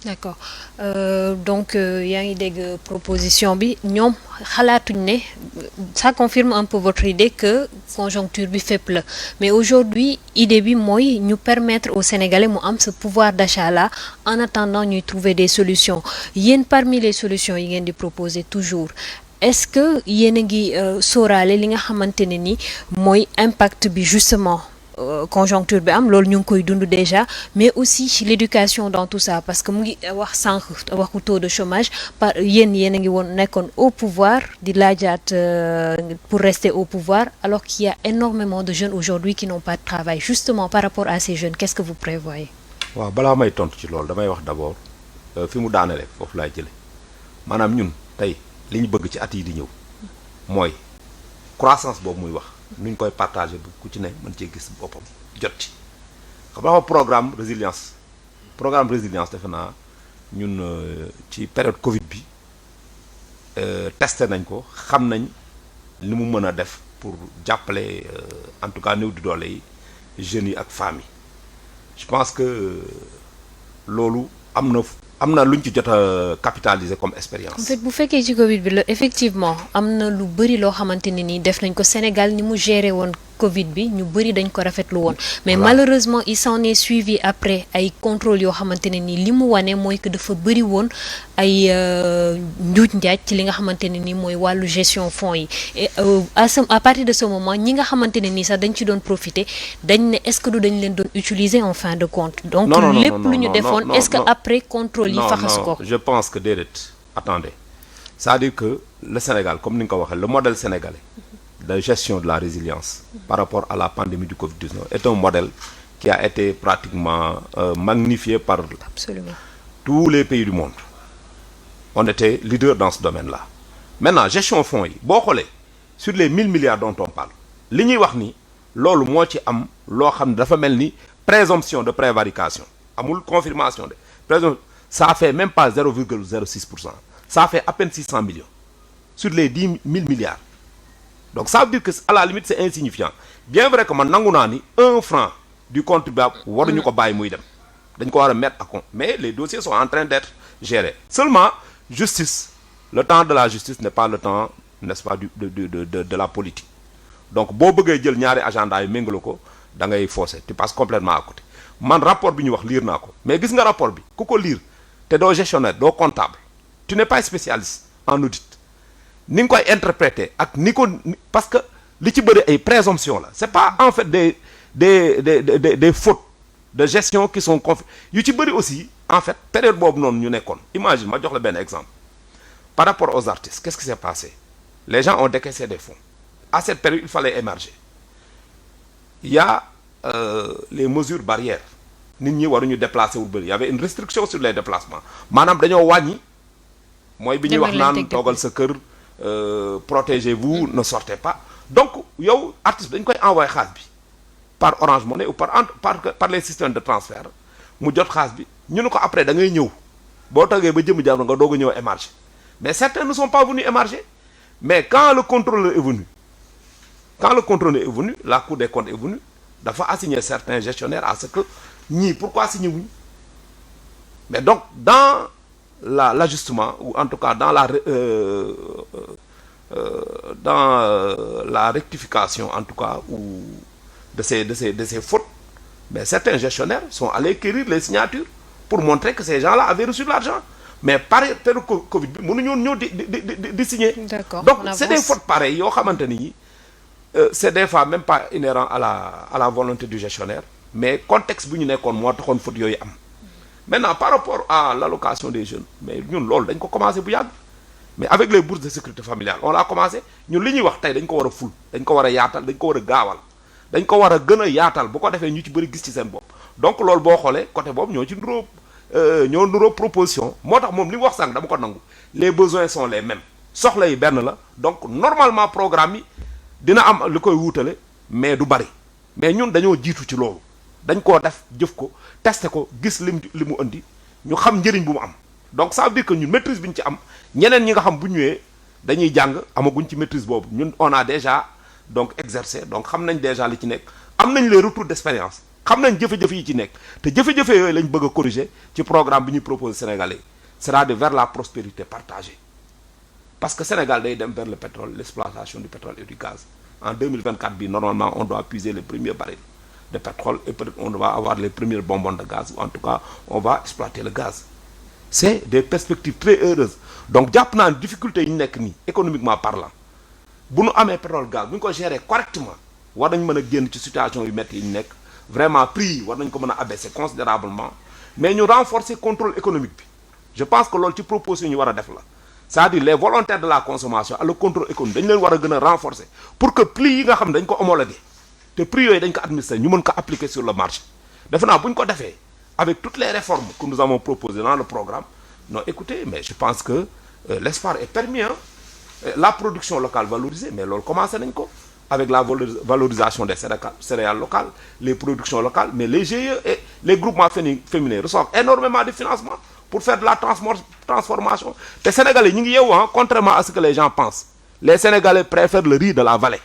d'accord donc yaa ngi dégg proposition bi ñoom xalaatuñ ne ça confirme un peu votre idée que conjoncture bi fépp la mais aujourd'hui idée bi mooy ñu permettre aux Sénégalais mu am ce pouvoir d'achat là en attendant ñuy trouver des solutions yéen parmi les solutions yi ngeen di proposer toujours est-ce que yéen a ngi sóoraale li nga xamante ne ni mooy impact bi justement conjoncture bi am loolu ñu ngi koy dund déjà mais aussi l'éducation dans tout ça parce que mu ngi wax sànq waxu taux de chômage par yéen a ngi woon nekkoon au pouvoir di laajaat pour rester au pouvoir alors qu'il y a énormément de jeunes aujourd'hui qui n'ont pas de travail justement par rapport à ces jeunes qu'est-ce que vous prévoyez. waaw balaa may tontu ci loolu damay wax d'abord fi mu daanele foofu laay jële maanaam ñun tey li ñu bëgg ci at yi di ñëw mooy croissance boobu muy wax nuñ koy partager bu ku ci ne mën cee gis boppam jot ci xam nga programme résilience defe naa ñun ci période Covid bi testé nañ ko xam nañ li mu mën a def pour jàppale en tout cas néew di doole yi jeunes yi ak femmes yi je pense que loolu am na lu ñu ci jot a capitaliser comme expérience. en fait bu fekkee ci Covid bi la effectivement am na lu bëri loo xamante ne nii def nañ ko Sénégal ni mu géré woon Covid bi ñu bëri dañ ko rafetlu woon. mais malheureusement il s'en est suivi après ay contrôle yoo xamante ne nii li mu wane mooy que dafa bëri woon ay njuuj njaaj ci li nga xamante ne nii mooy wàllu gestion fonds yi et à partir de ce moment ñi nga xamante ne nii sax dañ ci doon profiter dañ ne est-ce que du dañ leen doon utiliser en fin de compte. donc lépp lu ñu defoon est-ce que après contrôle yi faxas ko. je pense que déedéet attendez c'est-à-dire que le Sénégal comme ni nga ko waxee le modèle sénégalais de gestion de la résilience par rapport à la pandémie du Covid-19 est un modèle qui a été pratiquement magnifié par absolument tous les pays du monde. On était leader dans ce domaine-là. Maintenant gestion fonds yi boo xoolee sur les 1000 milliards dont on parle li ñuy wax ni loolu moo ci am loo xam ne dafa mel ni présomption de prévarication amul confirmation de présomption ça fait même pas 0,06%. Ça fait à peine 600 millions sur les 10 000 milliards. Donc ça veut dire que à la limite c'est insignifiant bien vrai que man nangu naa ni 1 franc du contribuable waruñu ko bàyyi muy dem dañ ko war a mettre à compte mais les dossiers sont en train d'être gérés seulement justice le temps de la justice n'est pas le temps n'est-ce pas de la politique donc boo bëggee jël ñaari agenda yi méngale ko da ngay fausser tu passes complètement à côté man rapport bi ñu wax lire naa ko mais gis nga rapport bi ku ko lire te doo gestionnaire doo comptable tu n'es pas spécialiste en audit ni nga koy interpréter ak ni ko parce que li ci bëri ay présomption la c'est pas en fait des fautes de gestion qui sont yu ci bëri aussi en fait période boobu noonu ñu nekkoon imagine ma jox la benn exemple par rapport aux artistes qu'est-ce qui s'est passé les gens ont décaissé des fonds à cette période il fallait émarger il y a les mesures barrières nit ñi waruñu déplacer wul bëri il y avait une restriction sur les déplacements maanaam dañoo wàññi mooy bi ñuy wax naan toogal sa kër protégez-vous ne sortez pas donc yow artiste dañ koy envoyer xaalis bi par Orange Money ou par les systèmes de transfert mu jot xaalis bi ñu ne ko après da ngay ñëw boo toogee ba jëm jamono nga doog a ñëw émarger mais certains ne sont pas venus émarger mais quand le contrôleur est venu la Cour des comptes est venue dafa assigner certains gestionnaires à ce que ñii pourquoi signé wuñu mais donc dans l'ajustement ou en tout cas dans la rectification en tout cas ou de ces fautes mais certains gestionnaires sont allés quérir les signatures pour montrer que ces gens-là avaient reçu de l'argent mais par période Covid bi mënuñu ñëw di signer. D'accord. Donc c'est des fautes pareilles yoo xamante ni c'est des fois même pas inhérent à la volonté du gestionnaire mais contexte bu ñu nekkoon moo taxoon fautes yooyu am. Maintenant par rapport à l'allocation des jeunes mais ñun loolu dañ ko commencé bu yàgg mais avec les bourses de sécurité familiale on l'a commencé ñun li ñuy wax tey dañ ko war a ful dañ ko war a yaatal dañ ko war a gaawal dañ ko war a gën a yaatal bu ko defee ñu ci bëri gis ci seen bopp donc loolu boo xoolee côté boobu ñoo ci nuroo proposition moo tax moom li mu wax sànq dama ko nangu les besoins sont les mêmes soxla yi benn la donc normalement programme yi dina am li koy wuutale mais du bari mais ñun dañoo jiitu ci loolu dañ koo def jëf ko testé ko gis li mu indi ñu xam njëriñ bu mu am donc ça veut dire que ñun maîtrise bi ñu ci am ñeneen ñi nga xam bu ñëwee dañuy jàng amaguñ ci maîtrise boobu ñun on a déjà donc exercé donc xam nañ déjà li ci nekk am nañ les retours d'expérience xam nañ jafe-jafe yi ci nekk te jafe-jafe yooyu lañ bëgg a corriger ci programme bi ñuy proposer Sénégalais c'est-à-dire vers la prospérité partagée parce que Sénégal day dem vers le pétrole l'exploitation du pétrole et du gaz en 2024 bi normalement on doit puiser les premiers barils de pétrole et peut-être on va avoir les premiers bonbons de gaz ou en tout cas on va exploiter le gaz c'est des perspectives très heureuses donc jàpp naa ne difficultés yi ñu nekk nii économiquement parlant bu ñu amee pétrole gaz bu ñu ko gérer correctement war nañ mën a génn ci situation yu métti yi ñu nekk vraiment prix yi war nañ ko mën a abaisser considérablement mais ñu renforcer contrôle économique bi je pense que loolu ci proposition ñu war a def la c'est-à-dire les volontaires de la consommation ak le contrôle économique dañu leen war a gën a renforcer pour que prix yi nga xam ne dañ ko homologué te prix yooyu dañ ko administrer ñu mën ko appliquer sur le marché defe naa bu ñu ko defee avec toutes les réformes que nous avons proposées dans le programme non écoutez mais je pense que l'espoir est permis hein la production locale valorisée mais loolu commencé nañ ko avec la valorisation des céréales locales les productions locales mais les GIE et les groupements féminins reçoivent énormément de financement pour faire de la transformation te Sénégalais ñi ngi yeewu ah contrairement à ce que les gens pensent les Sénégalais préfèrent le riz de la vallée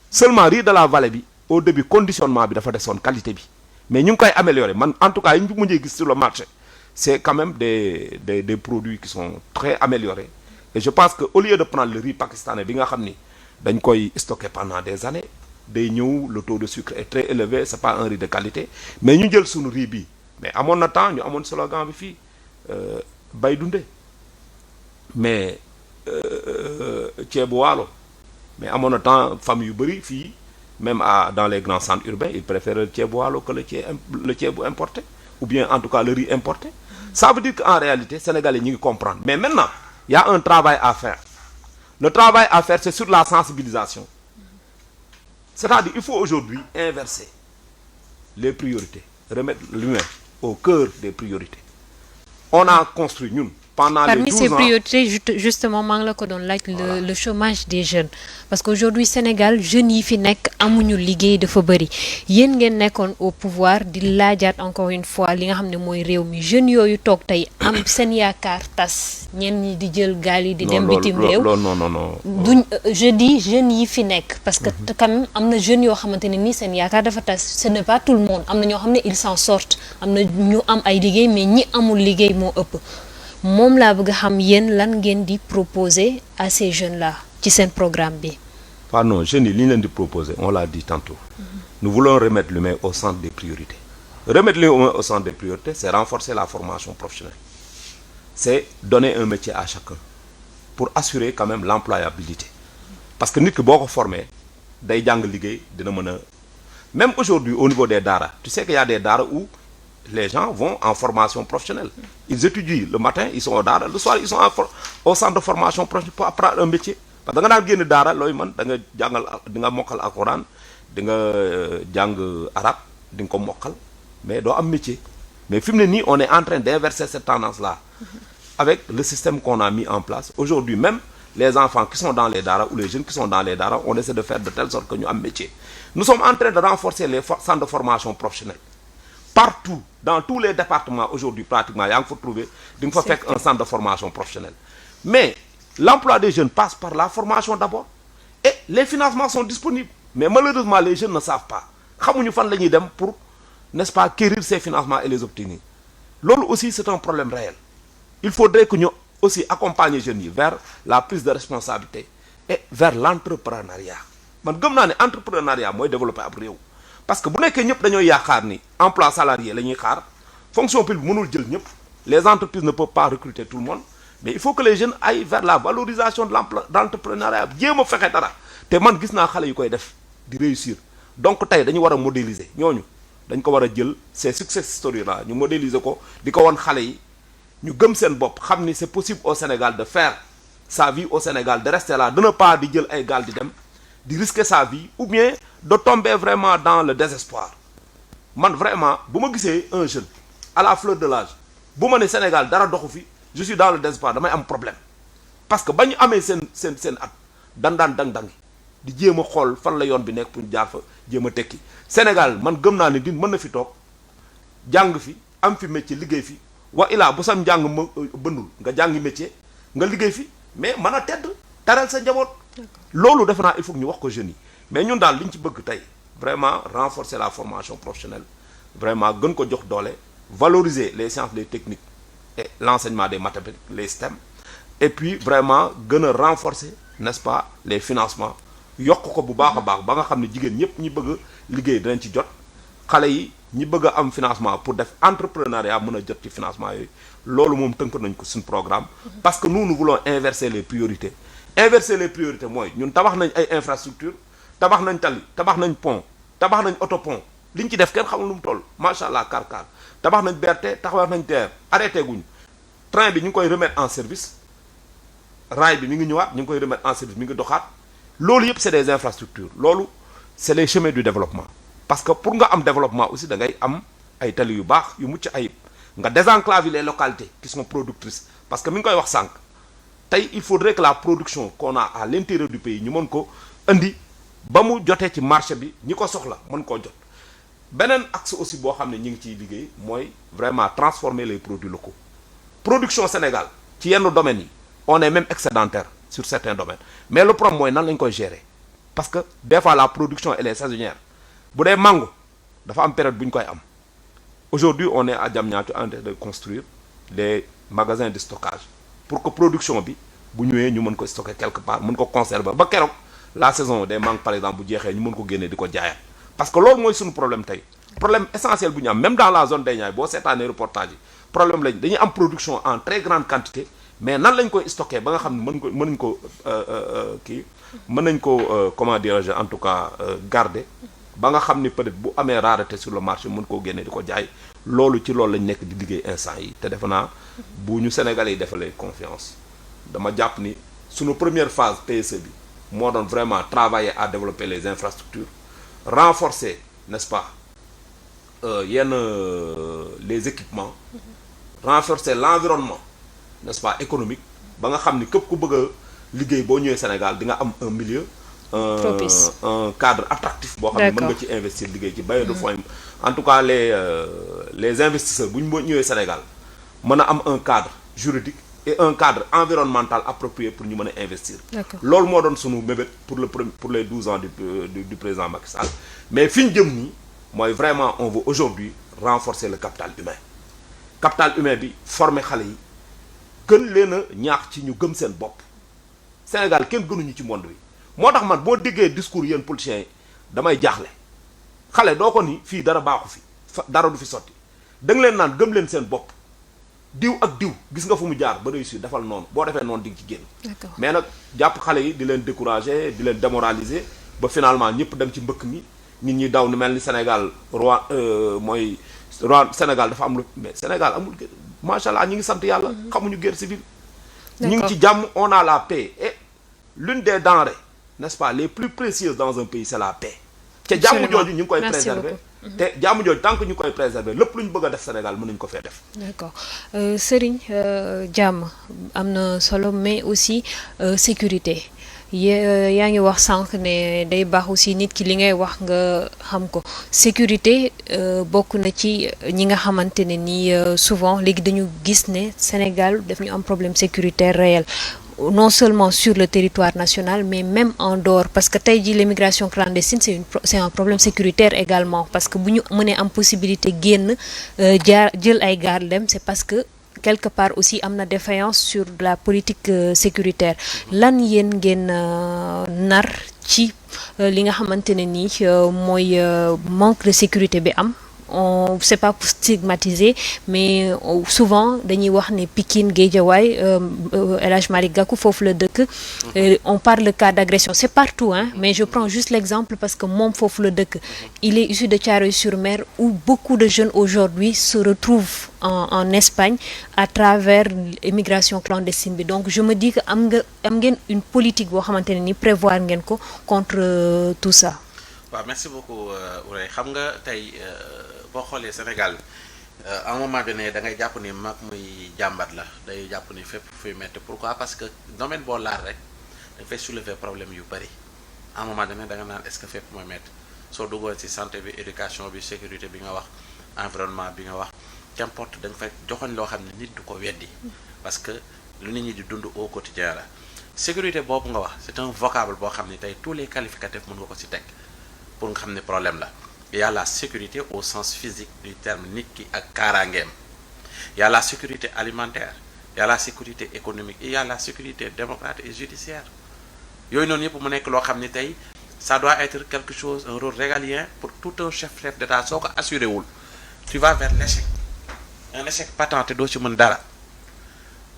seulement riz de la vallée bi au début conditionnement bi dafa desoon qualité bi mais ñu ngi koy améliorer man en tout cas yi ñu mujjee gis sur le marché c'est quand même des produits qui sont très améliorés et je pense que au lieu de prendre le riz pakistanais bi nga xam ni dañ koy stocker pendant des années day ñëw le taux de sucre est très élevé c'est pas un riz de qualité mais ñu jël suñu riz bi mais amoon na temps ñu amoon slogan bi fii bay dunde mais ceebu waalo mais amoon na temps famille yu bëri fii même dans les grands centres urbains ils préfèrent le ceebu waalo que le ceebu importé ou bien en tout cas le riz importé ça veut dire qu'en réalité sénégalais ñi ngi comprendre mais maintenant il y a un travail à faire le travail à faire c'est sur la sensibilisation c'est-à-dire il faut aujourd'hui inverser les priorités remettre l'humain au cœur des priorités on a construit ñun pendant les 12 ans parmi ces priorités justement maa ngi la ko doon laaj le chômage des jeunes parce qu'aujourd'hui Sénégal jeunes yi fi nekk amuñu liggéey dafa bëri yéen ngeen nekkoon au pouvoir di laajaat encore une fois li nga xam ne mooy réew mi jeunes yooyu toog tey am seen yaakaar tas ñenn ñi di jël gaal yi di dem bitim réew non duñ je dis jeunes yi fi nekk parce que quand même am na jeunes yoo xamante ne nii seen yaakaar dafa tas ce n'est pas tout le monde am na ñoo xam ne ils s'en sortent am na ñu am ay liggéey mais ñi amul liggéey moo ëpp moom laa bëgg a xam yéen lan ngeen di proposer à ces jeunes là ci seen programme bi. non jeunes yi li ñu leen di proposer on l'a dit tantôt. Nous voulons remettre l'humain au centre des priorités. Remettre l'humain au centre des priorités c'est renforcer la formation professionnelle. C'est donner un métier à chacun pour assurer quand même l'employabilité parce que nit ki boo ko formé day jàng liggéey dina mën a même aujourd'hui au niveau des daara tu sais qu'il y a des daara où les gens vont en formation professionnelle ils étudient le matin ils sont au daara le soir ils sont au centre de formation professionnelle pour apprendre un métier parce que da nga daan génn daara looy mën da nga jàngal di nga mokkal alxuraan di nga jàng arabe di nga ko mokkal mais doo am métier mais fi mu ne nii on est en train d'inverser cette tendance là avec le système qu'on a mis en place aujourd'hui même les enfants qui sont dans les daara ou les jeunes qui sont dans les daara on essaie de faire de telle sorte que ñu am métier nous sommes en train de renforcer les centres de formation professionnelle partout dans tous les départements aujourd'hui pratiquement yaa ngi fa trouver di nga fa fekk un centre de formation professionnelle mais l'emploi des jeunes passe par la formation d'abord et les financements sont disponibles mais malheureusement les jeunes ne savent pas xamuñu fan la ñuy dem pour n'est-ce pas acquérir ces financements et les obtenir loolu aussi c'est un problème réel il faudrait que ñu aussi accompagner jeunes yi vers la prise de responsabilité et vers l'entrepreneuriat man gëm naa ne entrepreneuriat mooy développer ab réew parce que bu nekkee ñëpp dañoo yaakaar ni emploi salarié la ñuy xaar fonction publique mënul jël ñëpp les entreprises ne peuvent pas recruter tout le monde mais il faut que les jeunes aillent vers la valorisation de l'entrepreneuriat jéem a fexe dara te man gis naa xale yu koy def di réussir donc tey dañu war a modéliser ñooñu dañ ko war a jël ces success stories là ñu modéliser ko di ko won xale yi ñu gëm seen bopp xam ni c'est possible au Sénégal de faire sa vie au Sénégal de rester là de ne pas di jël ay gaal di dem di risquer sa vie ou bien de tomber vraiment dans le désespoir man vraiment bu ma gisee un jeune à la fleur de l'âge bu ma ne Sénégal dara doxu fi je suis dans le désespoir damay am problème parce que ba ñu amee seen at daan dang-dangi di jéem a xool fan la yoon bi nekk pour jaar fa jéem a tekki Sénégal man gëm naa ne din mën na fi toog jàng fi am fi métier liggéey fi wa ilaa bu sam njàng ma bëndul nga jàngi métier nga liggéey fi mais mën a tedd taral sa njaboot loolu defe naa il faut que ñu wax ko jeunes yi mais ñun daal li ñu ci bëgg tey vraiment renforcer la formation professionnelle vraiment gën ko jox doole valoriser les sciences les techniques et l'enseignement des mathématiques les STEM et puis vraiment gën a renforcer n'est-ce pas les financements yokk ko bu baax a baax ba nga xam ne jigéen ñëpp ñi bëgg a liggéey dinañ ci jot xale yi ñi bëgg a am financement pour def entrepreneuriat mën a jot ci financement yooyu loolu moom tënk nañ ko suñu programme parce que nous voulons inverser les priorités mooy ñun tabax nañ ay infrastructures tabax nañ tali tabax nañ pont tabax nañ autopont li ñu ci def kenn xamul lu mu toll macha allah kar tabax nañ BRT tabax nañ TER arrêté guñ train bi ñu ngi koy remettre en service rail bi mi ngi ñëwaat ñu ngi koy remettre en service mi ngi doxaat loolu yëpp c'est des infrastructures loolu c'est les chemins du développement parce que pour nga am développement aussi da ngay am ay tali yu baax yu mucc ayib nga désenclaver les localités qui sont productrices parce que mi ngi koy wax sànq tey il faudrait que la production qu'on a à l'intérieur du pays ñu mën ko indi ba mu jotee ci marché bi ñi ko soxla mën koo jot beneen axe aussi boo xam ne ñi ngi ciy liggéey mooy vraiment transformer les produits locaux production Sénégal ci yenn domaines yi on est même excédentaire sur certains domaines mais le problème mooy nan lañ koy gérer parce que des fois la production elle est saisonnière bu dee mango dafa am période bu ñu koy am aujourd'hui on est à Diamniadio en train de construire des magasins de stockage pour que production bi bu ñëwee ñu mën ko stocker quelque part mën ko conserver ba keroog la saison des mangues par exemple bu jeexee ñu mën ko génnee di ko jaayaat parce que loolu mooy suñu problème tey problème essentiel bu ñu am même dans la zone des Niayes boo seetaanee reportage yi problème lañ dañuy am production en très grande quantité mais nan lañ koy stocker ba nga xam ne mën nañ ko comment dirais-je en tout cas garder ba nga xam ni peut-être bu amee rareté sur le marché mën koo génne di ko jaay loolu ci loolu lañ nekk di liggéey instant yi te defe naa bu ñu Sénégalais yi defalee confiance dama jàpp ni suñu première phase PSE bi moo doon vraiment travailler à développer les infrastructures renforcer n'est-ce pas les équipements renforcer l'environnement n'est-ce pas économique ba nga xam ni képp ku bëgg a liggéey boo ñëwee Sénégal di nga am un milieu propice un cadre attractif boo xam ne mën nga ci investir liggéey ci bailleurs de fonds en tout cas les investisseurs bu ñu ñëwee Sénégal mën a am un cadre juridique et un cadre environnemental approprié pour ñu mën a investir loolu moo doon sunu mébét pour les 12 ans du président Macky Sall mais fi ñu jëm nii mooy vraiment on veut aujourd'hui renforcer le capital humain bi former xale yi gën leen a ñaax ci ñu gëm seen bopp Sénégal kenn gënuñu ci monde bi moo tax man boo déggee discours yéen politiciens yi damay jaaxle xale doo ko ni fii dara baaxu fi dara du fi sotti da nga leen naan gëm leen seen bopp diw ak diw gis nga fu mu jaar ba réussir defal noonu boo defee noonu di nga ci génn mais nag jàpp xale yi di leen décourager di leen démoraliser ba finalement ñëpp dem ci mbëkk mi nit ñi daw ni mel ni Sénégal roi Sénégal dafa am lu mais Sénégal amul macha allah ñi ngi sant yàlla xamuñu guerre civile ñu ngi ci jàmm on a la paix et l'une des denrées n'est-ce pas les plus précieuses dans un pays c'est la paix te jàmm jooju ñu ngi koy préserver te jàmm jooju tant que ñu koy préserver lépp lu ñu bëgg a def Sénégal mën nañu ko fee def d'accord Serigne jàmm am na solo mais aussi sécurité yaa ngi wax sànq ne day baax aussi nit ki li ngay wax nga xam ko sécurité bokk na ci ñi nga xamante ne ni souvent léegi dañu gis ne Sénégal daf ñu am problème sécuritaire réel non seulement sur le territoire national mais même en dehors parce que tey jii l'immigration clandestine c'est un problème sécuritaire également parce que bu ñu mënee am possibilité génn jël ay gaal dem c'est parce que quelque part aussi am na défaillance sur la politique sécuritaire lan yéen ngeen nar ci li nga xamante ne nii mooy manque de sécurité bi am on c'est pas pour stigmatiser mais souvent dañuy wax ne Pikine Guédiawaye El Hadj Malick Gakou foofu la dëkk on parle de cas d'agression c'est partout hein mais je prends juste l'exemple parce que moom foofu la dëkk il est issu de Thiaroye-sur-Mer où beaucoup de jeunes aujourd'hui se retrouvent en Espagne à travers l'immigration clandestine bi donc je me dis que am ngeen une politique boo xamante ne ni prévoir ngeen ko contre tout ça. waaw merci beaucoup Ourey xam nga tey boo xoolee Sénégal à un moment donné da ngay jàpp ni mag muy jàmbat la day jàpp ni fépp fuy metti pourquoi parce que domaine boo laal rek dañ fay soulever problème yu bëri à un moment donné da nga naan est-ce que fépp mooy metti soo duggoon ci santé bi éducation bi sécurité bi nga wax environnement bi nga wax qu'importe da nga fay joxoñ loo xam ne nit du ko weddi parce que lu nit ñi di dund au quotidien la sécurité boobu nga wax c'est un vocable boo xam ne tey tous les qualificatifs mën nga ko ci teg pour nga xam ne problème la. Il y a la sécurité au sens physique du terme nit ki ak kaaraangeem. Il y a la sécurité alimentaire, il y a la sécurité économique, il y a la sécurité démocratique et judiciaire. Yooyu noonu yëpp mu nekk loo xam ni tey ça doit être quelque chose, un rôle régalien pour tout un chef d'État. Soo ko assuré wul tu vas vers l'échec, un échec patent te doo ci mën dara.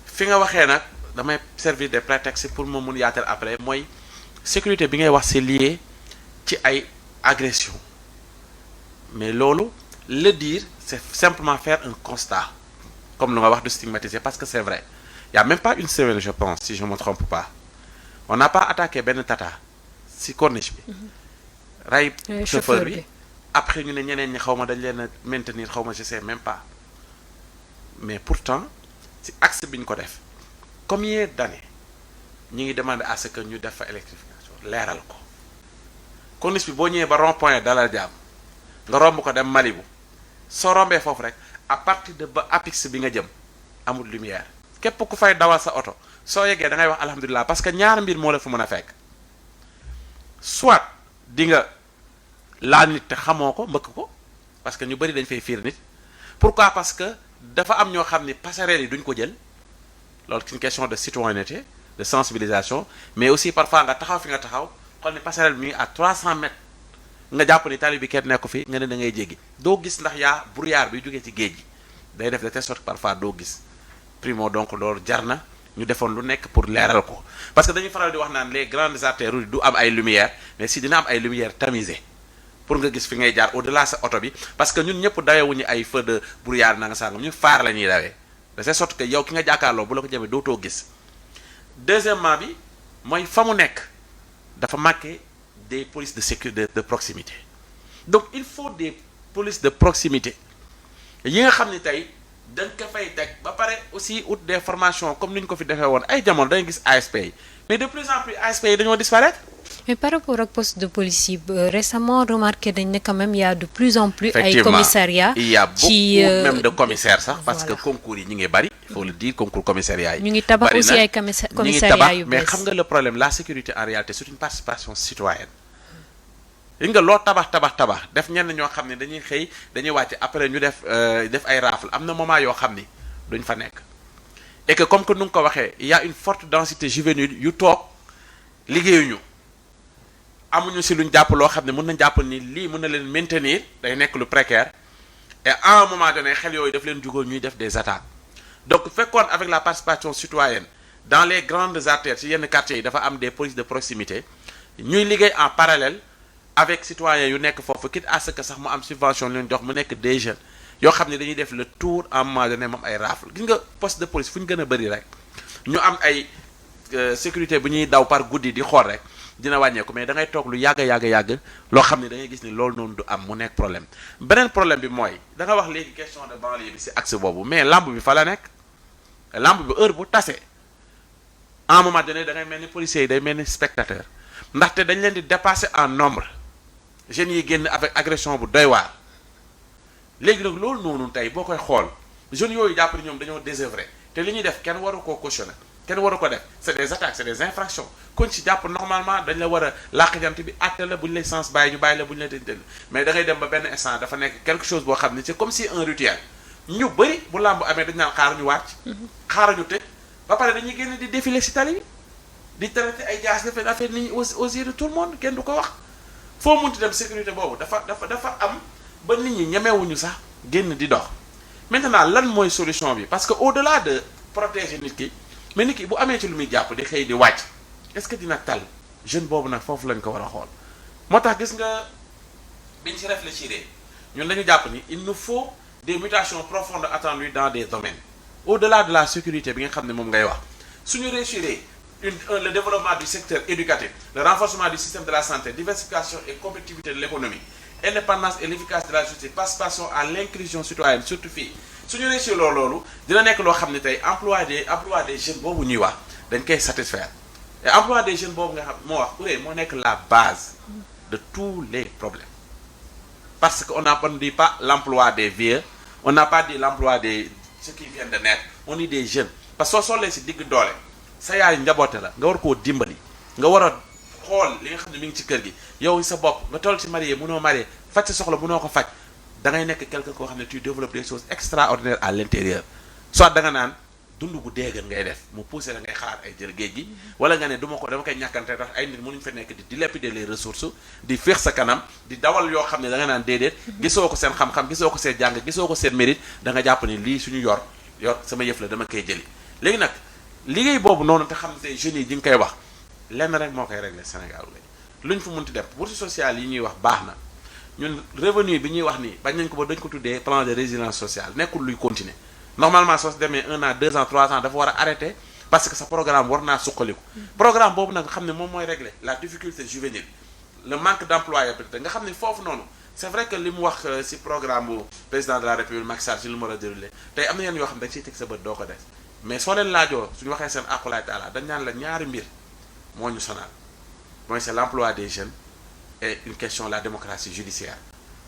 Fi nga waxee nag damay servir de prétexte pour ma mun yaatal après mooy sécurité bi ngay wax c'est lié ci ay agression, mais loolu le dire c'est simplement faire un constat comme lu nga wax de stigmatiser parce que c'est vrai. Il y a même pas une semaine je pense si je me trompe pas, on n'a pas attaqué benn tata si corniche bi ray chauffeur bi après ñu ne ñeneen ñi xaw ma dañ leen a maintenir xaw ma je sais même pas, mais pourtant si axe bi ñu ko def combien d'années ñi ngi demander à ce que ñu def fa électrification leeral ko. corniche bi boo ñëwee ba rond point Dalal Jàmm nga romb ko dem Malibu soo rombee foofu rek à partir de ba apix bi nga jëm amul lumière, képp ku fay dawal sa oto soo yeggee da ngay wax alhamdulilah parce que ñaar mbir moo la fa mën a fekk. Soit di nga laal nit te xamoo ko mbëkk ko parce que ñu bari dañ fay fiir nit. Pourquoi? Parce que dafa am ñoo xam ni passerelle yi duñ ko jël, loolu c'est une question de citoyenneté, de sensibilisation, mais aussi parfois nga taxaw fi nga taxaw xool ni passerelle bi mi ngi à 300 mètres nga jàpp ni tali bi kenn nekku fi nga ne da ngay jéggi doo gis ndax yaa brouillard bi jógee ci géej gi day def de telle sorte que parfois doo gis. Primo donc loolu jar na ñu defoon lu nekk pour leeral ko parce que dañuy faral di wax naan les grandes artères du am ay lumière, mais si dina am ay lumière tamisée pour nga gis fi ngay jaar au-delà sa oto bi parce que ñun ñëpp dawewuñu ay feu de brouillard na nga sàngam ñun phare la ñuy dawee de telle sorte que yow ki nga jàkkaarloo bu la ko jamee dootoo gis. Deuxièmement bi mooy fa mu nekk dafa manqué des polices de sécurité de proximité, donc il faut des polices de proximité yi nga xam ni tey dañ ko fay teg ba pare aussi out des formations comme ni ñu ko fi defee woon ay jamono dañuy gis ASP yi mais de plus en plus ASP yi dañoo disparaître. Mais par rapport au poste de police yi récemment remarqué dañ ne quand même il y a de plus en plus ay commissariats il y a beaucoup même de commissaires sax parce que concours yi ñu ngi bari il faut le dire concours commissariat yi ñu ngi tabax aussi ay commissariats yu mais xam nga le problème la sécurité en réalité c'est une participation citoyenne. li nga loo tabax def ñenn ñoo xam ne dañuy xëy dañuy wàcc après ñu def ay rafle am na moment yoo xam ni duñ fa nekk et que comme que nu nga ko waxee il y a une forte densité juvénile yu toog liggéeyuñu amuñu si luñ jàpp loo xam ne mën na jàpp ni lii mën na leen maintenir day nekk lu précaire et à un moment donné xel yooyu daf leen jugal ñuy def des attaques. Donc fekkoon avec la participation citoyenne dans les grandes artères ci yenn quartiers yi dafa am des polices de proximité ñuy liggéey en parallèle avec citoyens yu nekk foofu quitte à ce que sax mu am subvention leen jox mu nekk des jeunes yoo xam ne dañuy def le tour en moment donné moom ay rafle gis nga poste de police fu ñu gën a bëri rek ñu am ay sécurité bu ñuy daw par guddi di xool rek dina wàññeeku mais da ngay toog lu yàgg loo xam ne da ngay gis ni loolu noonu du am mu nekk problème. Beneen problème bi mooy da nga wax léegi question de banlieue bi ci axe boobu mais lamb bi fa la nekk lamb bi heure bu tase à un moment donné da ngay mel ni policiers yi day mel ni spectateur ndaxte dañ leen di dépasser en nombre. Jeunes yi génn avec agression bu doy waar léegi nag loolu noonu tey boo koy xool jeunes yooyu jàpp ni ñoom dañoo désœuvré te li ñuy def kenn waru koo cautionner kenn waru ko def c'est des attaques c'est des infractions kon ci jàpp normalement dañ la war a làqjant bi àtte la bu ñu lay sens bàyyi ñu bàyyi la bu ñu lay dënd mais da ngay dem ba benn instant dafa nekk quelque chose boo xam ne c'est comme si un rituel ñu bëri bu làmb amee dañ naan xaar ñu wàcc xaar ñu tëj ba pare dañuy génn di défiler ci tali bi di traiter ay jaas def affaire nit ñi aux yeux de tout le monde kenn du ko wax foo munti dem sécurité boobu dafa am ba nit ñi ñemewuñu sax génn di dox. Maintenant lan mooy solution bi parce que au-delà de protéger nit ki mais nit ki bu amee ci lu muy jàpp di xëy di wàcc est-ce que dina tal jeune boobu nag foofu lañ ko war a xool moo tax gis nga biñ ci réfléchir ñun dañu jàpp ni il nous faut des mutations profondes attendues dans des domaines au-delà de la sécurité bi nga xam ne moom ngay wax suñu réussir le développement du secteur éducatif, le renforcement du système de la santé, diversification et compétitivité de l'économie, indépendance et l'efficacité de la justice, participation à l'inclusion citoyenne surtout fii suñu réussir loolu dina nekk loo xam ne tey emploi des jeunes boobu ñuy wax dañ koy satisfaire et emploi des jeunes boobu nga xam moo wax moo nekk la base de tous les problèmes parce que on ne dit pas l'emploi des vieux, on n'a pas dit l'emploi des ceux qui viennent de naître, on dit des jeunes parce que soo solee si digg doole sa yaay njaboote la nga war koo dimbali nga war a xool li nga xam ne mi ngi ci kër gi yow sa bopp nga toll ci marié mënoo marié faj sa soxla mënoo ko faj da ngay nekk quelqu'un koo xam ne tu développes des choses extraordinaires à l'intérieur soit da nga naan dund gu déegan ngay def mu poussé la ngay xalaat ay jël géej gi wala nga ne dama koy ñàkkante tax ay nit mënuñu fa nekk di dilapider les ressources di féex sa kanam di dawal yoo xam ne da nga naan déedéet gisoo ko seen xam-xam gisoo ko seen jàng gisoo ko seen mérite da nga jàpp ne lii suñu yor sama yëf la dama koy jëli léegi nag liggéey boobu noonu te xam ne tey jeunes yi di nga koy wax lenn rek moo koy régler Sénégal léegi luñ fa munti def bourse sociale yi ñuy wax baax na ñun revenu bi ñuy wax nii bañ nañ ko ba dañ ko tuddee plan de résilience sociale nekkul luy continuer normalement soo demee 1 an 2 ans 3 ans dafa war a arrêter parce que sa programme war naa suqaliku programme boobu nag nga xam ne moom mooy régler la difficulté juvénile le manque d'employabilité nga xam ne foofu noonu c'est vrai que li mu wax ci programme bu président de la république Macky Sall ci lu mu war a déroulé tey am na yenn yoo xam ne dañ ciy teg sa bët doo ko def mais soo leen laajoo suñu waxee seen aqulaay taala dañ naan la ñaari mbir moo ñu sonal mooy c'est l'emploi des jeunes et une question la démocratie judiciaire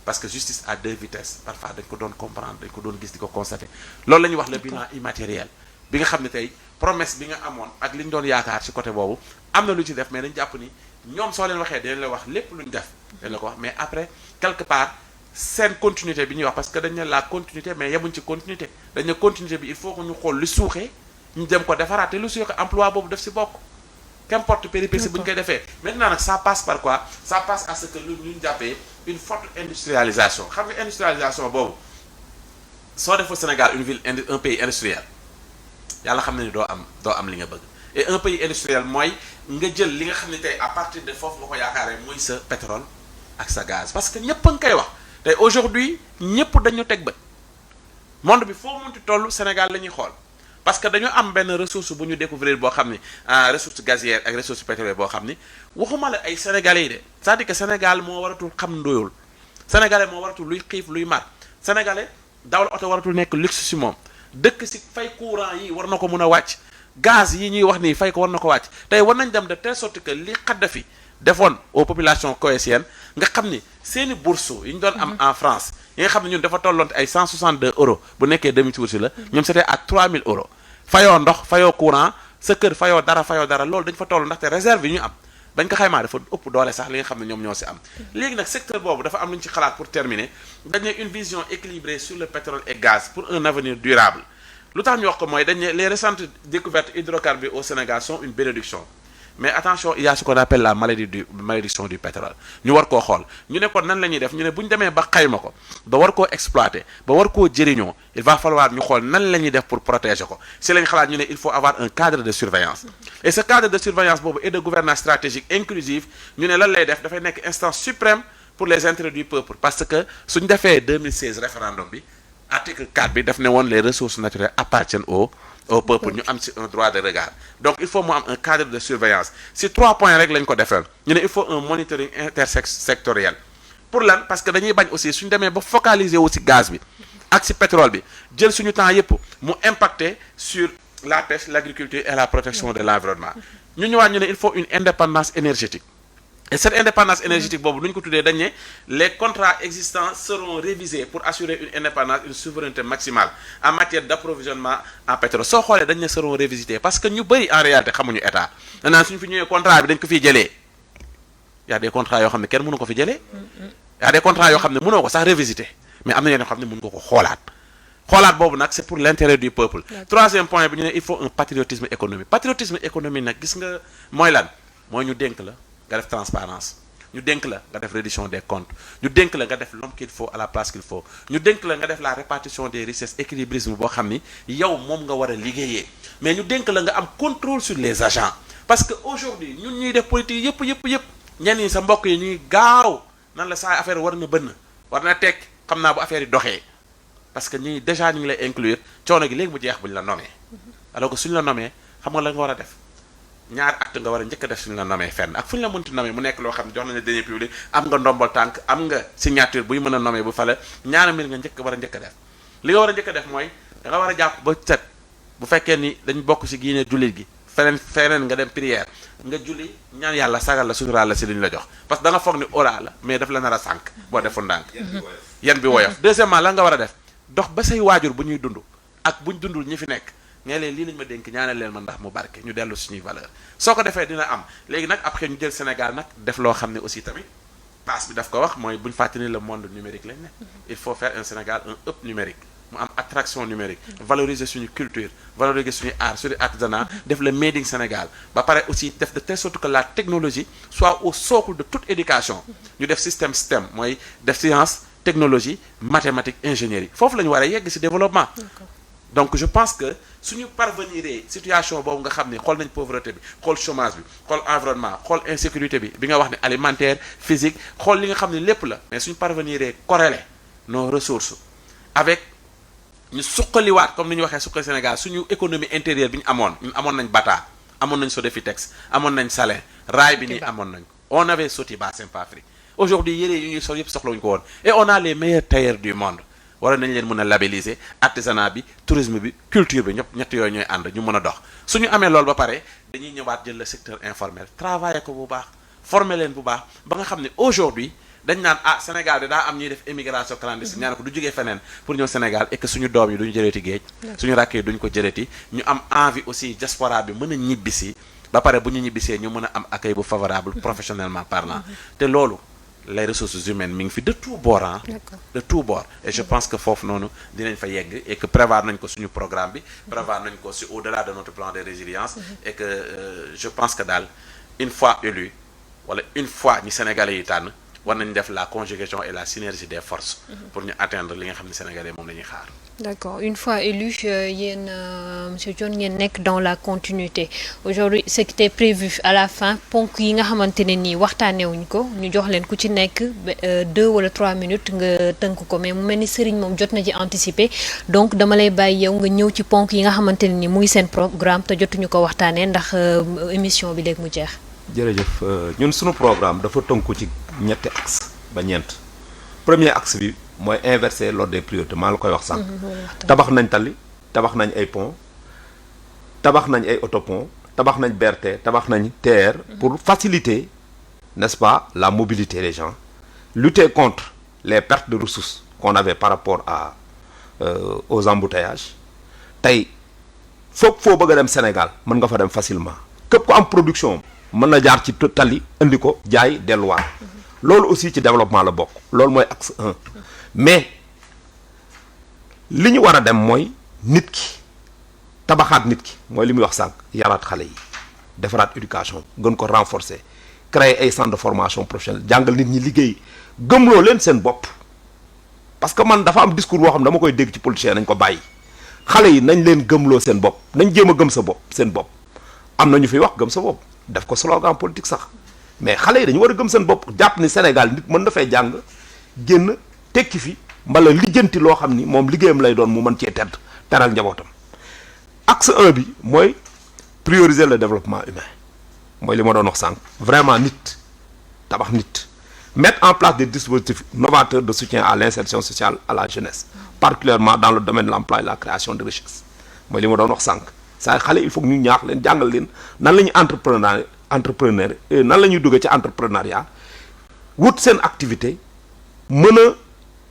parce que justice à deux vitesses parfois dañ ko doon comprendre dañ ko doon gis di ko constater loolu la ñuy wax le bilan immatériel bi nga xam ne tey promesse bi nga amoon ak li ñu doon yaakaar ci côté boobu am na lu ci def mais dañ jàpp ni ñoom soo leen waxee dañ la wax lépp lu ñu def dañ la ko wax mais après quelque part seen continuité bi ñuy wax parce que dañ ne la continuité mais yemuñ ci continuité dañ ne continuité bi il faut que ñu xool lu suuxee ñu dem ko defaraat te lu suuxee emploi boobu def ci bokk qu'importe péripétie bu ñu koy defee maintenant nag ça passe par quoi ça passe à ce que lu ñu jàppee une forte industrialisation xam nga industrialisation boobu soo deful Sénégal une ville un pays industriel yàlla xam ne ni doo am li nga bëgg et un pays industriel mooy nga jël li nga xam ne tey à partir de foofu nga ko yaakaaree muy sa pétrole ak sa gaz parce que ñëpp a ngi koy wax tey aujourd'hui ñëpp dañu teg bët monde bi foo munti toll Sénégal la ñuy xool parce que dañu am benn ressource bu ñu découvrir boo xam ni ressource gazière ak ressource pétrolière boo xam ni waxuma la ay sénégalais yi de c'est-à-dire que Sénégal moo waratul xam ndóyul sénégalais moo waratul luy xiif luy mar sénégalais dawal oto waratul nekk luxe si moom dëkk si fay courant yi war na ko mun a wàcc gaz yi ñuy wax nii fay ko war na ko wàcc tey war nañ dem de telle sorte que li Kadhafi defoon aux populations koweïtiennes nga xam ni seeni bourse yi ñu doon am en France yi nga xam ne ñun dafa tolloon ay 162 euros bu nekkee demi-tour si la ñoom c'était à 3000 euros fayoo ndox fayoo courant sa kër fayoo dara loolu dañ fa toll ndaxte réserve yi ñu am dañ ko xaymaa dafa ëpp doole sax li nga xam ne ñoom ñoo si am léegi nag secteur boobu dafa am lu ñu ci xalaat pour terminer dañ ne une vision équilibrée sur le pétrole et gaz pour un avenir durable lu tax ñu wax ko mooy dañ ne les récentes découvertes hydrocarbures au Sénégal sont une bénédiction mais attention il y a ce qu'on appelle la malédiction du pétrole ñu war koo xool ñu ne kon nan la ñuy def ñu ne bu ñu demee ba xayma ko ba war koo exploiter ba war koo jëriñoo il va falloir ñu xool nan la ñuy def pour protéger ko si lañ xalaat ñu ne il faut avoir un cadre de surveillance et ce cadre de surveillance boobu et de gouvernance stratégique inclusive ñu ne lan lay def dafay nekk instance suprême pour les intérêts du peuple parce que suñ defee 2016 référendum bi article 4 bi daf ne woon les ressources naturelles appartiennent au peuple ñu am ci un droit de regard donc il faut mu am un cadre de surveillance si 3 points rek lañ ko defal ñu ne il faut un monitoring intersectoriel pour lan parce que dañuy bañ aussi suñu demee ba focaliser wu ci gaz bi ak ci pétrole bi jël suñu temps yépp mu impacter sur la pêche l'agriculture et la protection de l'environnement ñu ñëwaat ñu ne il faut une indépendance énergétique et cette indépendance énergétique boobu lu ñu ko tuddee dañ ne les contrats existants seront révisés pour assurer une indépendance une souveraineté maximale en matière d'approvisionnement en pétrole soo xoolee dañ ne seront révisés parce que ñu bëri en réalité xamuñu état danaan suñu fi ñëwee contrat bi dañ ko fiy jëlee y a des contrats yoo xam ne kenn mënu ko fi jëlee y a des contrats yoo xam ne mënoo ko sax révisiter mais am na yeneen yoo xam ne mën nga ko xoolaat boobu nag c'est pour l'intérêt du peuple troisième point bi ñu ne il faut un patriotisme économique nag gis nga mooy lan mooy ñu dénk la nga def transparence ñu dénk la nga def reddition des comptes ñu dénk la nga def l'homme qu'il faut à la place qu'il faut ñu dénk la nga def la répartition des richesses équilibrisme boo xam ni yow moom nga war a liggéeyee mais ñu dénk la nga am contrôle sur les agents parce que aujourd'hui ñun ñuy def politique yëpp ñenn ñi sa mbokk yi ñuy gaaw nan la saa affaire war na tekk xam naa bu affaire yi doxee parce que ñi déjà ñu ngi lay inclure coono gi léegi mu jeex bu ñu la nommé alors que suñu la nommé xam nga la nga war a def ñaar acte nga war a njëkk a def suñu la nommé fenn ak fu ñu la mënti nommé mu nekk loo xam ne jox nañu deniers publics am nga ndombal tànk am nga signature buy mën a nommé bu fale ñaari mbir nga war a njëkk a def li nga war a njëkk a def mooy da nga war a jàpp ba set bu fekkee ni dañ bokk ci giine jullit gi feneen nga dem prière nga julli ñaan yàlla sagal la suturaal la ci li ñu la jox parce que da nga foog ni ora la mais daf la nar a sànk boo deful ndànk yan bi woyof deuxièmement la nga war a def dox ba say waajur bu ñuy dund ak buñ dundul ñi fi nekk nee leen lii lañ ma dénk ñaanal leen ma ndax mu barke ñu dellu suñuy valeur soo ko defee dina am léegi nag après ñu jël Sénégal nag def loo xam ne aussi tamit passe bi daf ko wax mooy bu ñu fàtte ni le monde numérique lañ ne il faut faire un Sénégal un hub numérique mu am attraction numérique valoriser suñu culture valoriser suñu art suñu artisanat def le made in Sénégal ba pare aussi def de telle sorte que la technologie soit au socle de toute éducation ñu def système STEM mooy def science technologie mathématique ingénierie foofu la ñu war a yegg ci développement donc je pense que suñu parvenir situation boobu nga xam ne xool nañ pauvreté bi xool chômage bi xool environnement xool insécurité bi nga wax ne alimentaire physique xool li nga xam ne lépp la mais suñu parvenir corréler nos ressources avec ñu suqaliwaat comme ni ñu waxee suqali Sénégal suñu économie intérieure bi ñu amoon nañ Bata amoon nañ Sodefitex amoon nañ Salin raay bi nii amoon nañ ko on avait Sotiba Simpafri aujourd'hui yére yi ñuy sol yëpp soxlawuñu ko woon et on a les meilleurs tailleurs du monde wala nañ leen mën a labelliser artisanat bi tourisme bi culture bi ñett yooyu ñooy ànd ñu mën a dox suñu amee loolu ba pare dañuy ñëwaat jël le secteur informel travailler ko bu baax former leen bu baax ba nga xam ne aujourd'hui dañ naan Sénégal de daa am ñuy def émigration clandestine ñaan ko du jógee feneen pour ñëw Sénégal et que suñu doom yi duñu jëleeti géej suñu rakk yi duñu ko jëleeti ñu am envie aussi diaspora bi mën a ñibbisi ba pare bu ñu ñibbisee ñu mën a am accueil bu favorable professionnellement parlant te loolu les ressources humaines mi ngi fi de tout bord de tout bord et je pense que foofu noonu dinañ fa yegg et que prévoir nañ ko suñu programme bi prévoir nañ ko si au-delà de notre plan de résilience et que je pense que daal une fois élu wala une fois ñi Sénégalais yi tànn war nañ def la conjugaison et la synergie des forces pour ñu atteindre li nga xam ne Sénégalais moom la ñuy xaar. D'accord. Une fois élu, yéen monsieur John ngeen nekk dans la continuité aujourd'hui ce qui était prévu à la fin ponk yi nga xamante ne nii waxtaanewuñ ko ñu jox leen ku ci nekk 2 wala 3 minutes nga tënk ko mais mu mel ni Serigne moom jot na ci anticiper donc dama lay bàyyi yow nga ñëw ci ponk yi nga xamante ne nii mu ngi seen programme te jotuñu ko waxtaanee ndax émission bi léegi mu jeex. jërëjëf ñun suñu programme dafa tënku ci ñetti axe ba ñeent premier axe bi mooy inverser l'ordre des priorités maa la koy wax sànq. tabax nañ tali tabax nañ ay pont tabax nañ ay autopont tabax nañ BRT tabax nañ TER pour faciliter n'est-ce pas la mobilité des gens lutter contre les pertes de ressources qu'on avait par rapport à aux embouteillages tey foo bëgg a dem Sénégal mën nga fa dem facilement képp ku am production mën na jaar ci tali indi ko jaay delluwaat loolu aussi ci développement la bokk loolu mooy axe 1 mais li ñu war a dem mooy nit ki tabaxaat nit ki mooy li muy wax sànq yaraat xale yi defaraat éducation gën ko renforcer créer ay centres de formation professionnelle jàngal nit ñi liggéey gëmloo leen seen bopp parce que man dafa am discours boo xam ne dama koy dégg ci politicien nañ ko bàyyi xale yi nañ leen gëmloo seen bopp nañ jéem a gëm sa bopp seen bopp am na ñu fiy wax gëm sa bopp def ko slogan politique sax mais xale yi dañu war a gëm seen bopp jàpp ni Sénégal nit mën na fay jàng génn tekki fi mbala lijjanti loo xam ni moom liggéeyam lay doon mu mën cee tedd teral njabootam axe 1 bi mooy prioriser le développement humain mooy li ma doon wax sànq vraiment nit tabax nit mettre en place des dispositifs novateurs de soutien à l'insertion sociale à la jeunesse particulièrement dans le domaine de l'emploi et la création de richesse mooy li ma doon wax sànq saa xale il faut que ñu ñaax leen jàngal leen nan la ñuy entrepreneur nan la ñuy duggee ci entrepreneuriat wut seen activité mën a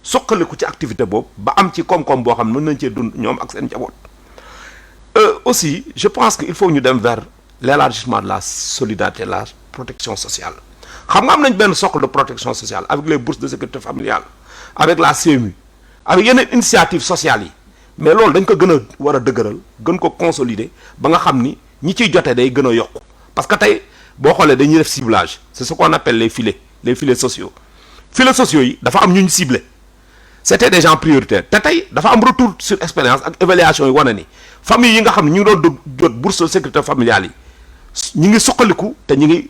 suqaliku ci activité boobu ba am ci koom-koom boo xam ne mën nañ cee dund ñoom ak seen njaboot aussi je pense que il faut ñu dem vers l'élargissement de la solidarité de la protection sociale xam nga am nañ benn socle de protection sociale avec les bourses de sécurité familiale avec la CMU avec yeneen initiative sociales yi mais loolu dañ ko gën a war a dëgëral gën ko consolider ba nga xam ni ñi ciy jotee day gën a yokku parce que tey boo xoolee dañuy def ciblage c'est ce qu'on appelle les filets sociaux filets sociaux yi dafa am ñu ñu ciblé c'était des gens prioritaires te tey dafa am retour sur expérience ak évaluation yi wane ni famille yi nga xam ne ñu ngi doon jot bourse de sécurité familiale yi ñu ngi suqaliku te ñu ngi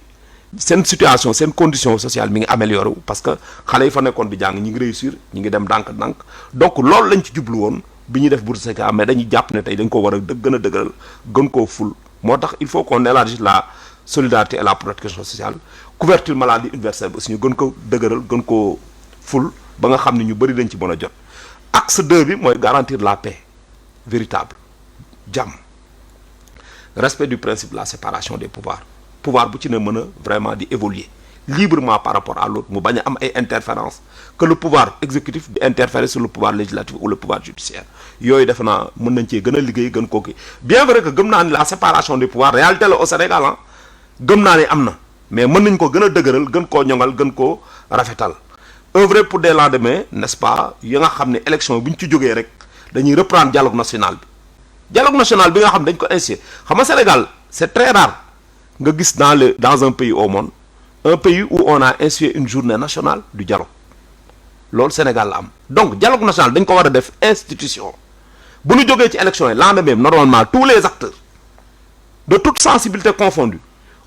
seen situation seen condition sociale mi ngi amélioré wu parce que xale yi fa nekkoon di jàng ñi ngi réussir ñi ngi dem ndànk-ndànk donc loolu lañ ci jublu woon bi ñuy def bourse de sécurité mais dañuy jàpp ne tey dañ ko war a gën a dëgëral gën koo ful moo tax il faut qu'on élargisse la solidarité et la protection sociale couverture maladie universelle bi aussi ñu gën ko dëgëral gën koo ful ba nga xam ne ñu bëri dañ ci mën a jot axe 2 bi mooy garantir la paix véritable jàmm respect du principe de la séparation des pouvoirs pouvoir bu ci ne mën a vraiment di évoluer librement par rapport à l'autre mu bañ a am ay interférences que le pouvoir exécutif di interférer sur le pouvoir législatif ou le pouvoir judiciaire yooyu defe naa mën nañ cee gën a liggéey gën koo kii bien vrai que gëm naa ni la séparation des pouvoirs réalité la au Sénégal ah gëm naa ni am na mais mën nañ ko gën a dëgëral gën koo ñoŋal gën koo rafetal œuvrer pour des lendemains n'est-ce pas yi nga xam ne élection bi ñu ci jógee rek dañuy reprendre dialogue national bi nga xam dañ ko initier xam nga Sénégal c'est très rare nga gis dans un pays au monde un pays où on a institué une journée nationale du dialogue loolu Sénégal la am donc dialogue national dañ ko war a def institution bu ñu jógee ci élection yi lendemain normalement tous les acteurs de toute sensibilité confondue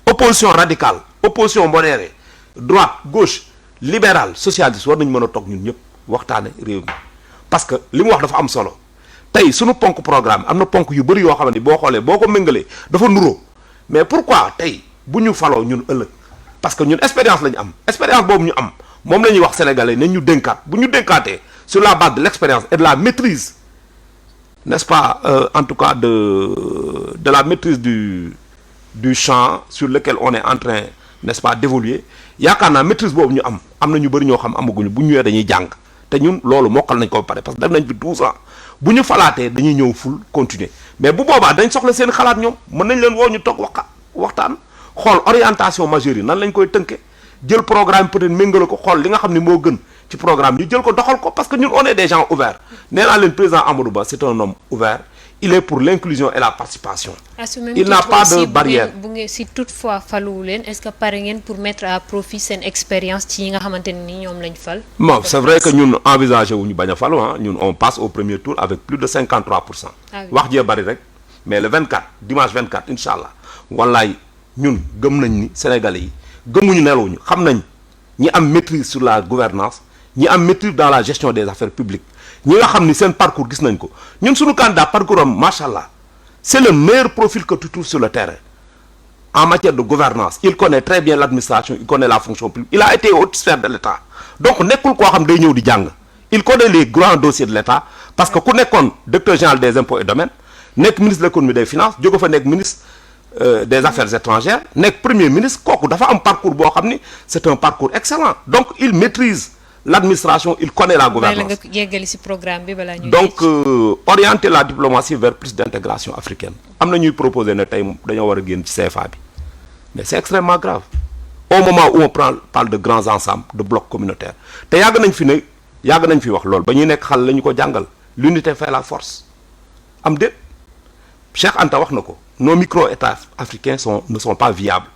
opposition radicale opposition modérée droite gauche libérale socialiste war nañu mën a toog ñun ñëpp waxtaane réew mi parce que li mu wax dafa am solo tey suñu ponk programme am na ponk yu bëri yoo xamante ni boo xoolee boo ko méngalee dafa nuroo mais pourquoi tey bu ñu faloo ñun ëllëg parce que ñun expérience la ñu am expérience boobu ñu am moom la ñuy wax sénégalais nañ ñu dénkaat bu ñu dénkaatee sur la base de l'expérience et de la maîtrise n'est-ce pas en tout cas de la maîtrise du champ sur lequel on est en train n'est-ce pas d'évoluer yaakaar naa maîtrise boobu ñu am na ñu bëri ñoo xam amaguñu bu ñu ñëwee dañuy jàng te ñun loolu mokkal nañ ko ba pare parce que def nañ fi 12 ans bu ñu falaatee dañuy ñëw ful continuer mais bu boobaa dañ soxla seen xalaat ñoom mën nañ leen woo ñu toog waxtaan xool orientation majeure yi nan lañ koy tënke jël programme peut-être méngale ko xool li nga xam ne moo gën ci programme ñu jël ko doxal ko parce que ñun on est des gens ouverts nee naa leen président Amadou Ba c'est un homme ouvert il est pour l'inclusion et la participation. Il n'a pas de barrière. Si toutefois falu leen est-ce que pare ngeen pour mettre à profit seen expérience ci yi nga xamante ni ñoom lañ fal. Bon c'est vrai que ñun envisagé wu ñu bañ a falu ah ñun on passe au premier tour avec plus de 53%. wax jee bari rek mais le 24 dimanche 24 incha allah wallaay ñun gëm nañ ni Sénégalais yi gëmuñu nelawuñu xam nañ ñi am maîtrise sur la gouvernance ñi am maîtrise dans la gestion des affaires publiques. ñi nga xam ni seen parcours gis nañ ko ñun suñu candidat parcours am macha allah c'est le meilleur profil que tu trouves sur le terrain en matière de gouvernance il connaît très bien l'administration il connaît la fonction publique il a été haute sphère de l'État donc nekkul koo xam day ñëw di jàng il connaît les grands dossiers de l'État parce que ku nekkoon directeur général des impôts et domaines nekk ministre de l'économie des finances jóge fa nekk ministre des affaires étrangères nekk premier ministre kooku dafa am parcours boo xam ni c'est un parcours excellent donc il maîtrise l'administration il connaît la gouvernance donc orienter la diplomatie vers plus d'intégration africaine am na ñuy proposer ne tey dañoo war a génn ci CFA bi mais c'est extrêmement grave au moment où on parle de grands ensembles de blocs communautaires te yàgg nañ fi wax loolu ba ñuy nekk xal la ñu ko jàngal l'unité fait la force am déet Cheikh Anta wax na ko nos micro-États africains ne sont pas viables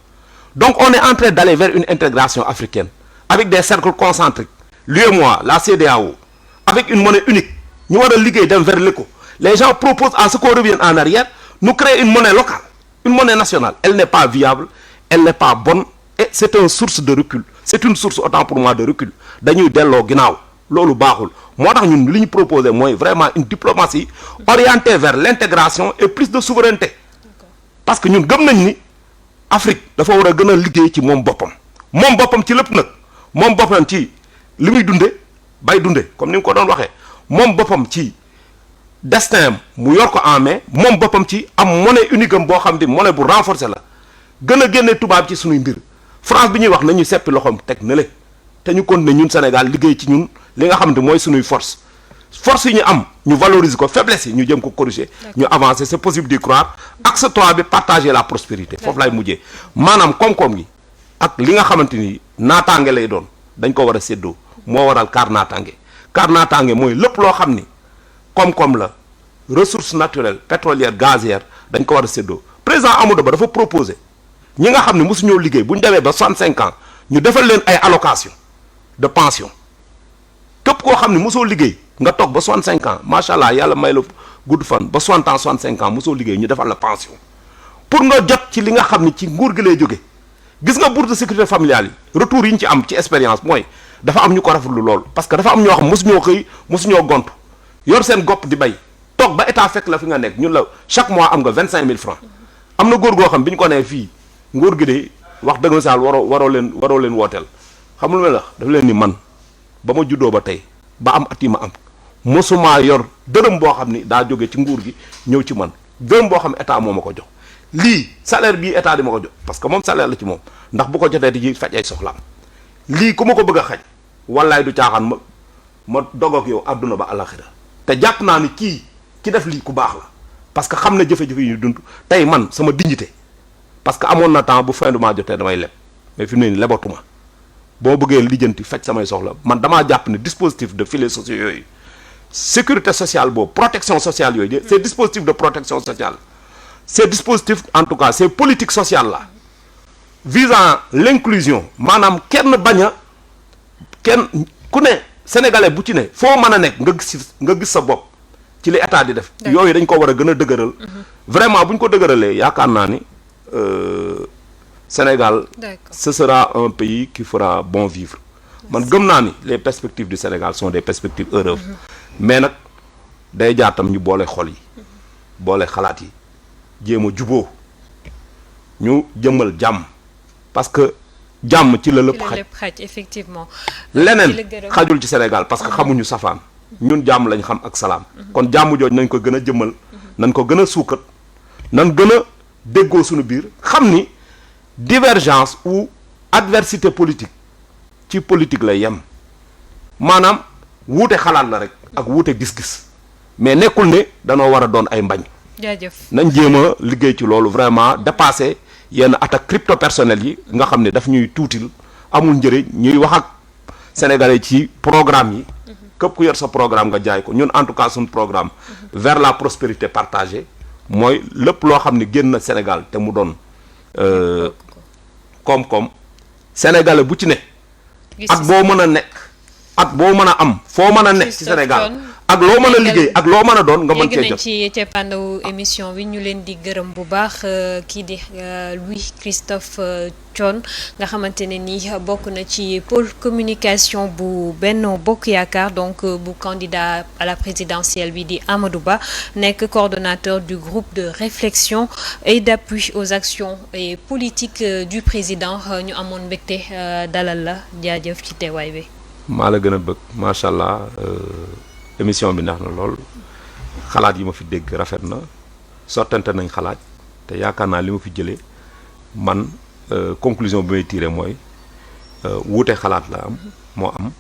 donc on est en train d'aller vers une intégration africaine avec des cercles concentriques l'UEMOA, la CEDEAO, avec une monnaie unique, nous allons liguer vers l'éco. Les gens proposent à ce qu'on revienne en arrière, nous créer une monnaie locale, une monnaie nationale. Elle n'est pas viable, elle n'est pas bonne, et c'est une source de recul. C'est une source, autant pour moi, de recul. Nous dello ginaaw lolu baxul motax ñun liñ proposer moy vraiment une diplomatie orientée vers l'intégration et plus de souveraineté. Parce que ñun gëm nañ ni Afrique dafa wara gëna liggéey ci mom bopam ci lepp nak mom bopam ci li muy dunde bay dunde comme ni nga ko doon waxee moom boppam ci destin mu yor ko en main moom boppam ci am monnaie unique am boo xam ne monnaie bu renforcée la gën a génne tubaab ci suñuy mbir France bi ñuy wax nañu seppi loxoom teg na le te ñu continuer ñun Sénégal liggéey ci ñun li nga xam ne mooy suñuy force yi ñu am ñu valoriser ko faiblesse yi ñu jëm ko corriger ñu avancer c'est possible d'y croire axe 3 bi partager la prospérité foofu lay mujjee maanaam koom-koom gi ak li nga xamante ni naataange lay doon dañ ko war a séddoo moo waral kaar naataange mooy lépp loo xam ni koom-koom la ressources naturelles pétrolières gazières dañ ko war a séddoo président Amadou Ba dafa proposer ñi nga xam ne mosu ñoo liggéey bu ñu demee ba 65 ans ñu defal leen ay allocation de pension képp koo xam ne mosoo liggéey nga toog ba 65 ans macha allah yàlla may la gudd fan ba 60 ans 65 ans mosoo liggéey ñu defal la pension pour nga jot ci li nga xam ni ci nguur gi lay jóge gis nga bourse de sécurité familiale yi retour yi ñu ci am ci expérience mooy dafa am ñu ko rafetlu lool parce que dafa am ñoo xam mosuñoo xëy mosuñoo gont yor seen gopp di bay toog ba état fekk la fi nga nekk ñun la chaque mois am nga 25000 francs am na góor goo xam bi ñu ko nee fii nguur gi de wax dëgg saal waroo leen wooteel xam lu ma la dafa leen ni man ba ma juddoo ba tey ba am at yi ma am mosumaa yor dërëm boo xam ni daa jóge ci nguur gi ñëw ci man dërëm boo xam état moo ma ko jox lii salaire bii état di ma ko jox parce que moom salaire la ci moom ndax bu ko jotee di faj ay soxlaam lii ku ma ko bëgg a xañ wallaay du caaxaan ma dog ak yow àdduna ba alaxira te jàpp naa ni kii ki def lii ku baax la parce que xam na jafe-jafe yi ñu dund tey man sama dignité parce que amoon na temps bu fin du mois jotee damay leb mais fi mu ne nii lebatuma boo bëggee lijjanti faj samay soxla man damaa jàpp ne dispositif de filets sociaux yooyu sécurité sociale boobu protection sociale yooyu ces dispositifs de protection sociale ces dispositifs en tout cas ces politiques sociales là visant l'inclusion maanaam kenn bañ a kenn ku ne sénégalais bu ci ne foo mën a nekk nga gis sa bopp ci li état di def yooyu dañ ko war a gën a dëgëral vraiment bu ñu ko dëgëralee yaakaar naa ni Sénégal ce sera un pays qui fera bon vivre man gëm naa ni les perspectives du Sénégal sont des perspectives heureuses mais nag day jaatam ñu boole xol yi boole xalaat yi jéem a juboo ñu jëmmal jàmm parce que jàmm ci la lépp xaj effectivement leneen xajul ci Sénégal parce que xamuñu safaan ñun jàmm lañ xam ak salaam kon jàmm jooj nañ ko gën a jëmmal nañ ko gën a suukat nañ gën a déggoo suñu biir xam ni divergence ou adversité politique ci politique lay yem maanaam wuute xalaat la rek ak wuute gis-gis mais nekkul ne danoo war a doon ay mbañ jaajëf nañ jéem a liggéey ci loolu vraiment dépasser yenn attaque crypto personnelles yi nga xam ne daf ñuy tuutil amul njëriñ ñuy wax ak sénégalais ci programme yi képp ku yor sa programme nga jaay ko ñun en tout cas suñu programme vers la prospérité partagée mooy lépp loo xam ne génn na Sénégal te mu doon koom-koom sénégalais bu ci ne ak boo mën a nekk ak boo mën a am foo mën a nekk ci Sénégal ak loo mën a liggéey ak loo mën a doon nga mën cee jot ci ceppandawu émission bi ñu leen di gërëm bu baax kii di Louis Christophe Thione nga xamante ne ni bokk na ci pôle communication bu Benno Bokk Yaakaar donc bu candidat à la présidentielle bi di Amadou Ba nekk coordonnateur du groupe de réflexion et d'appui aux actions et politiques du président ñu amoon mbégte dalal la jaajëf ci teewaay bi. maa la gën a bëgg macha allah. émission bi neex na lool xalaat yi ma fi dégg rafet na sottante nañ xalaat te yaakaar naa li ma fi jëlee man conclusion bi may tiré mooy wuute xalaat la am moo am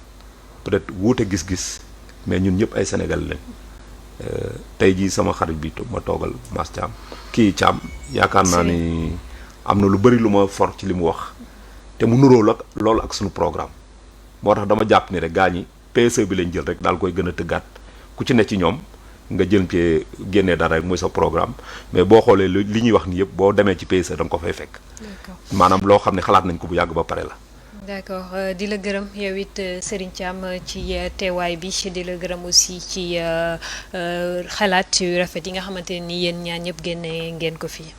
peut-être wuute gis-gis mais ñun ñëpp ay Sénégal lañ tey jii sama xarit bi ma toogal Mass Thiam kii Thiam yaakaar naa ni am na lu bari lu ma for ci li mu wax te mu nuróo la loolu ak suñu programme moo tax dama jàpp ni rek gaa ñi PSE bi lañ jël rek daal koy gën a tëggaat ku ci ne ci ñoom nga jël cee génnee dara rek muy sa programme mais boo xoolee li ñuy wax ni yëpp boo demee ci PSE da nga ko fay fekk. maanaam loo xam ne xalaat nañ ko bu yàgg ba pare la. d'accord di la gërëm yow it Serigne Thiam ci teewaay bi di la gërëm aussi ci xalaat yu rafet yi nga xamante ni yéen ñaar ñëpp génne ngeen ko fii.